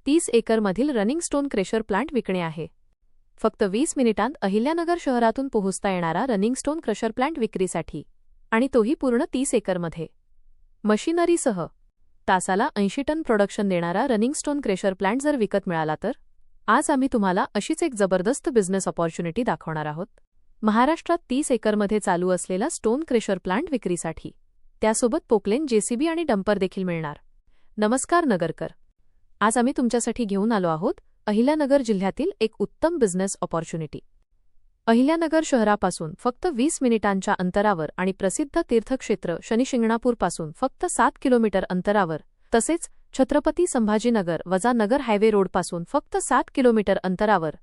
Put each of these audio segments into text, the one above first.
30 एकरमधील running stone crusher plant विकणे आहे. फक्त 20 मिनिटांत अहिल्यानगर शहरातून पोहोचता येणारा रनिंग स्टोन क्रशर प्लांट विक्रीसाठी, आणि तोही पूर्ण 30 एकरमध्ये. मशिनरीसह तासाला 80 टन प्रोडक्शन देणारा रनिंग स्टोन क्रेशर प्लांट जर विकत मिळाला तर आज आम्ही तुम्हाला अशीच एक जबरदस्त बिझनेस अपॉर्च्युनिटी दाखवणार आहोत. महाराष्ट्रात 30 एकरमध्ये चालू असलेला स्टोन क्रेशर प्लांट विक्रीसाठी, त्यासोबत पोकलेन जेसीबी आणि डंपर देखील मिळणार. नमस्कार नगरकर, आज आम्ही तुमच्यासाठी घेऊन आलो आहोत अहिल्यानगर जिल्ह्यातील एक उत्तम बिझनेस अपॉर्च्युनिटी. अहिल्यानगर शहरापासून फक्त 20 मिनिटांच्या अंतरावर आणि प्रसिद्ध तीर्थक्षेत्र शनिशिंगणापूरपासून फक्त 7 किलोमीटर अंतरावर, तसेच छत्रपती संभाजीनगर वजा नगर हायवे रोडपासून फक्त 7 किलोमीटर अंतरावर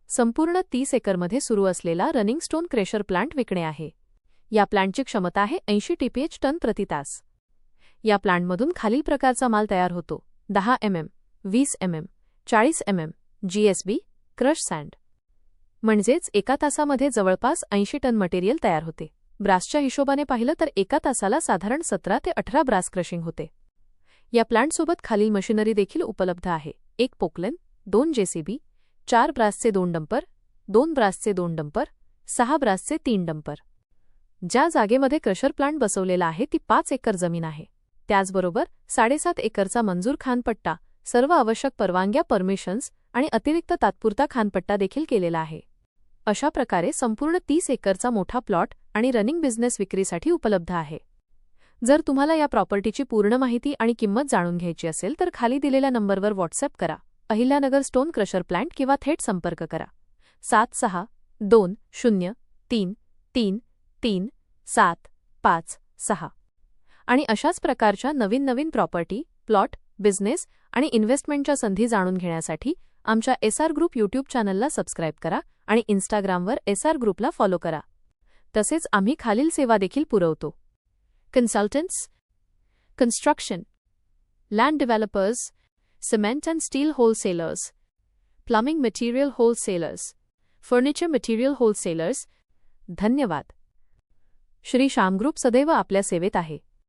संपूर्ण 30 एकरमध्ये सुरू असलेला रनिंग स्टोन क्रेशर प्लांट विकणे आहे. या प्लांटची क्षमता आहे 80 TPH टन प्रति तास. या प्लांटमधून खालील प्रकारचा माल तयार होतो: 10 mm, 20 mm, 40 mm, GSB, crush sand. म्हणजेच एका तासामध्ये जवळपास 80 टन मटेरियल तयार होते. ब्रासच्या हिशोबाने पाहिलं तर एका तासाला साधारण 17 ते 18 ब्रास क्रशिंग होते. या प्लांटसोबत खालील मशिनरी देखील उपलब्ध आहे: 1 Poclain, 2 JCB, 4 ब्रासचे 2 dumper, 2 ब्रासचे 2 dumper, 6 ब्रासचे 3 dumper. ज्या जागेमध्ये क्रशर प्लांट बसवलेला आहे ती 5 एकर जमीन आहे. त्याचबरोबर 7.5 एकरचा मंजूर खानपट्टा, सर्व आवश्यक परवानग्या परमिशन्स आणि अतिरिक्त तात्पुरता खानपट्टा देखील केलेला आहे. अशा प्रकारे संपूर्ण 30 एकरचा मोठा प्लॉट आणि रनिंग बिझनेस विक्रीसाठी उपलब्ध आहे. जर तुम्हाला या प्रॉपर्टीची पूर्ण माहिती आणि किंमत जाणून घ्यायची असेल तर खाली दिलेल्या नंबरवर व्हॉट्सअप करा, अहिल्यानगर स्टोन क्रशर प्लांट, किंवा थेट संपर्क करा 762033333756. आणि अशाच प्रकारच्या नवीन प्रॉपर्टी, प्लॉट, बिझनेस आणि इन्व्हेस्टमेंटच्या संधी जाणून घेण्यासाठी आमच्या SR ग्रुप यूट्यूब चॅनलला सबस्क्राईब करा आणि इंस्टाग्रामवर SR ग्रुपला फॉलो करा. तसेच आम्ही खालील सेवा देखील पुरवतो: consultants, construction, land developers, cement and still wholesalers, plumbing material wholesalers, furniture material wholesalers. धन्यवाद. श्री श्याम ग्रुप सदैव आपल्या सेवेत आहे.